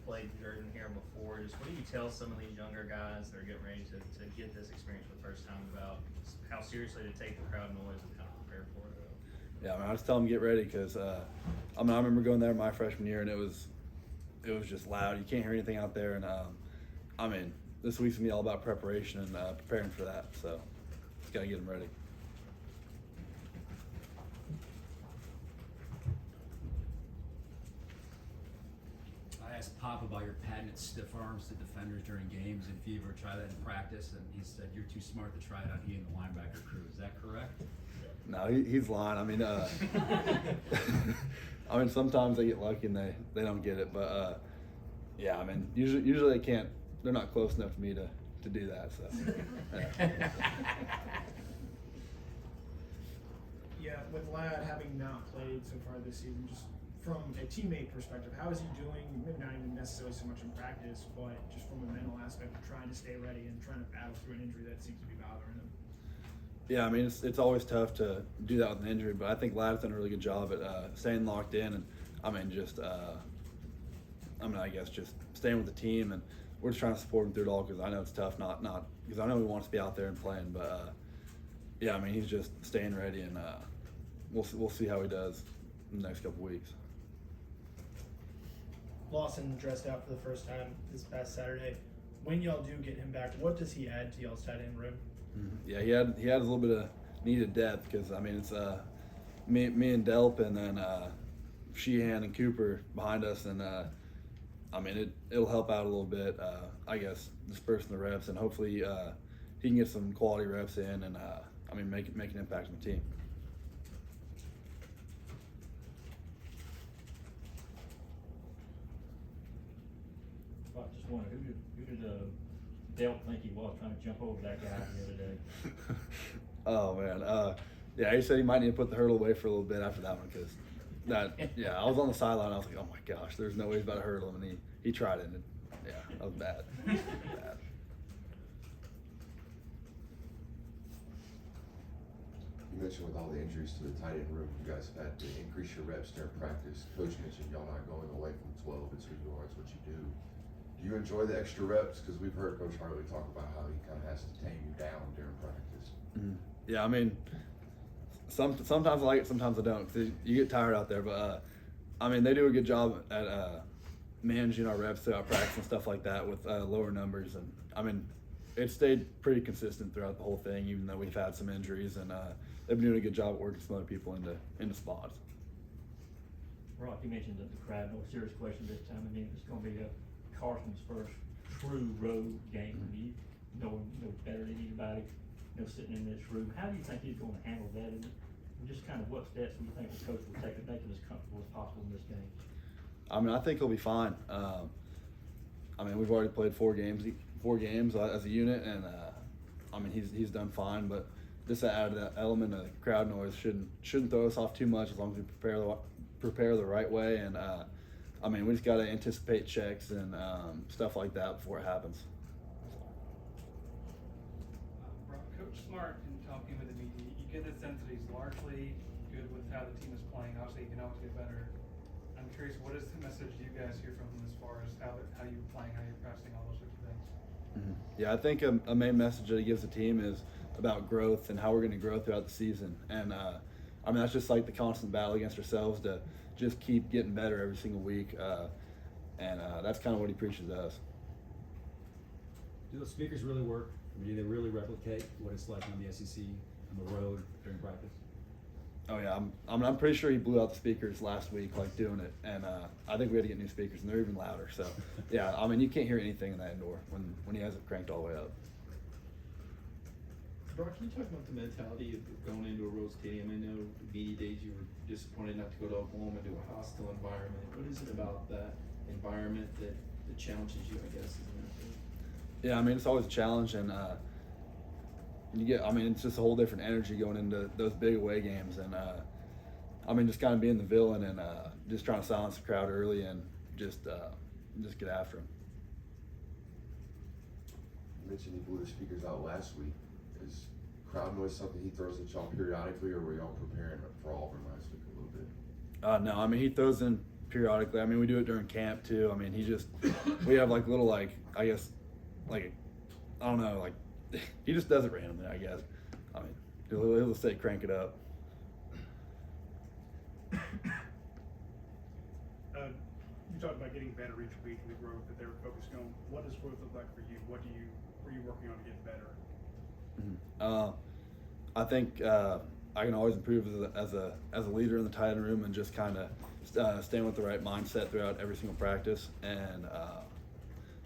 played Jordan here before. Just what do you tell some of these younger guys that are getting ready to get this experience for the first time about how seriously to take the crowd noise and kind of prepare for it? Yeah, I mean, I just tell them get ready because I remember going there my freshman year and it was just loud. You can't hear anything out there, and I mean, this week's gonna be all about preparation and preparing for that. So just gotta get them ready. I asked Pop about your patented stiff arms to defenders during games, and if you ever try that in practice, and he said you're too smart to try it on he and the linebacker crew. Is that correct? No, he's lying. I mean, I mean, sometimes they get lucky and they don't get it, but yeah, I mean, usually they can't. They're not close enough to me to do that. So. Yeah. Yeah, with Ladd having not played so far this season, just from a teammate perspective, how is he doing? Maybe not even necessarily so much in practice, but just from a mental aspect of trying to stay ready and trying to battle through an injury that seems to be bothering him. Yeah, I mean, it's always tough to do that with an injury, but I think Ladd's done a really good job at staying locked in, and I mean, I guess just staying with the team, and we're just trying to support him through it all because I know it's tough, not because I know he wants to be out there and playing, but yeah, I mean, he's just staying ready, and we'll see how he does in the next couple weeks. Lawson dressed out for the first time this past Saturday. When y'all do get him back, what does he add to y'all's tight end room? Yeah, he had a little bit of needed depth because I mean it's me and Delp and then Sheehan and Cooper behind us, and I mean it'll help out a little bit. I guess dispersing the reps, and hopefully he can get some quality reps in, and I mean make an impact on the team. I just wondered, who did Dale think he was trying to jump over that guy the other day? Oh man, yeah, he said he might need to put the hurdle away for a little bit after that one because I was on the sideline. I was like, oh my gosh, there's no way he's about to hurdle him, and he tried it, and yeah, that was bad. Bad. You mentioned with all the injuries to the tight end room, you guys have had to increase your reps during practice. Coach mentioned y'all not going away from 12 and 2 yards, what you do. Do you enjoy the extra reps? Because we've heard Coach Hartley talk about how he kind of has to tame you down during practice. Mm-hmm. Yeah, I mean, sometimes I like it, sometimes I don't. 'Cause you get tired out there, but I mean, they do a good job at managing our reps throughout practice and stuff like that with lower numbers. And I mean, it stayed pretty consistent throughout the whole thing, even though we've had some injuries, and they've been doing a good job at working some other people into spots. Rock, you mentioned the crowd. No serious question this time. I mean, it's going to be Carson's first true road game. You know better than anybody. Sitting in this room. How do you think he's going to handle that? And just kind of what steps do you think the coach will take to make him as comfortable as possible in this game? I mean, I think he'll be fine. I mean, we've already played four games as a unit, and I mean, he's done fine. But just to add that element of crowd noise shouldn't throw us off too much as long as we prepare the right way. And I mean, we just got to anticipate checks and stuff like that before it happens. Coach Smart, in talking with the media, you get the sense that he's largely good with how the team is playing. Obviously, he can always get better. I'm curious, what is the message you guys hear from him as far as how you're playing, how you're pressing, all those sorts of things? Mm-hmm. Yeah, I think a main message that he gives the team is about growth and how we're going to grow throughout the season. And I mean, that's just like the constant battle against ourselves to just keep getting better every single week. And that's kind of what he preaches to us. Do those speakers really work? Do they really replicate what it's like on the SEC on the road during practice? Oh yeah, I'm pretty sure he blew out the speakers last week, like doing it, and I think we had to get new speakers, and they're even louder. So yeah, I mean you can't hear anything in that indoor when he has it cranked all the way up. Brock, can you talk about the mentality of going into a road stadium? I know the media days you were disappointed not to go to Oklahoma to a hostile environment. What is it about that environment that challenges you, I guess, isn't it? Yeah, I mean it's always a challenge, and it's just a whole different energy going into those big away games, and I mean just kind of being the villain and just trying to silence the crowd early and just get after them. You mentioned he blew the speakers out last week. Is crowd noise something he throws at y'all periodically, or were y'all preparing for Auburn last week a little bit? No, I mean he throws in periodically. I mean, we do it during camp too. I mean, we have like little I guess I don't know, he just does it randomly, I guess. I mean, he'll say crank it up. You talked about getting better each week and the growth that they were focusing on. What does growth look like for you? What are you working on to get better? I think I can always improve as a leader in the tight end room and just kind of staying with the right mindset throughout every single practice, and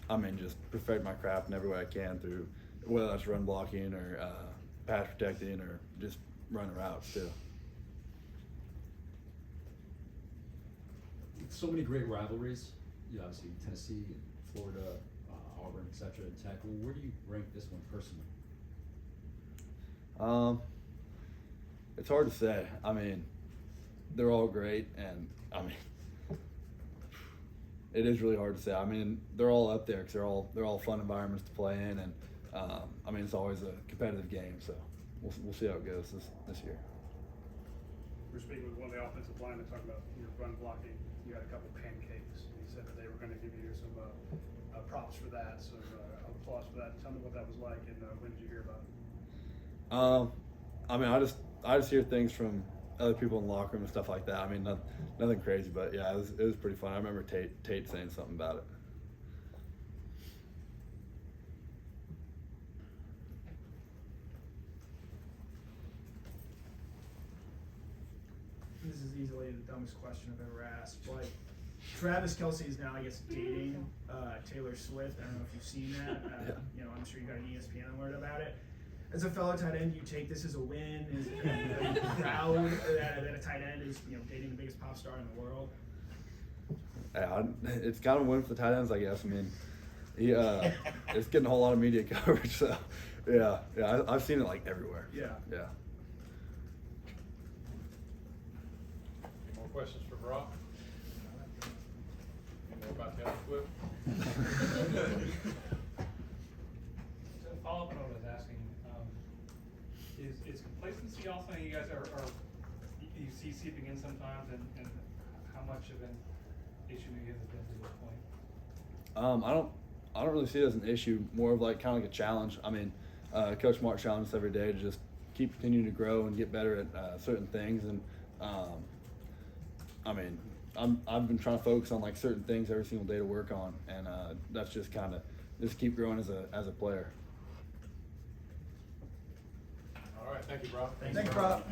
I mean just perfect my craft in every way I can through whether that's run blocking or pass protecting or just running routes too. So many great rivalries. You obviously Tennessee, Florida, Auburn, etc. And Tech. Well, where do you rank this one personally? It's hard to say. I mean, they're all great, and I mean, it is really hard to say. I mean, they're all up there because they're all fun environments to play in, and I mean, it's always a competitive game. So we'll see how it goes this year. We were speaking with one of the offensive linemen talking about your run blocking. You had a couple pancakes. He said that they were going to give you some props for that, some applause for that. Tell me what that was like, and when did you hear about it? I mean, I just hear things from other people in the locker room and stuff like that. I mean, nothing crazy, but yeah, it was pretty fun. I remember Tate saying something about it. This is easily the dumbest question I've ever asked, but Travis Kelce is now, I guess, dating Taylor Swift. I don't know if you've seen that. Yeah. You know, I'm sure you got an ESPN alert about it. As a fellow tight end, do you take this as a win? Are you proud that a tight end is, you know, dating the biggest pop star in the world? Yeah, it's kind of a win for the tight ends, I guess. I mean, it's getting a whole lot of media coverage, so yeah, I've seen it like everywhere. Yeah. Yeah. Any more questions for Brock? Any more about Taylor Swift? To follow up on what I was asking, is complacency also you guys are you see seeping in sometimes, and how much of an issue you guys have been to this point? I don't really see it as an issue. More of like kind of like a challenge. I mean, Coach Mark challenges us every day to just keep continuing to grow and get better at certain things. And I mean, I've been trying to focus on like certain things every single day to work on, and that's just kind of just keep growing as a player. All right, thank you, Brock. Thanks, Brock.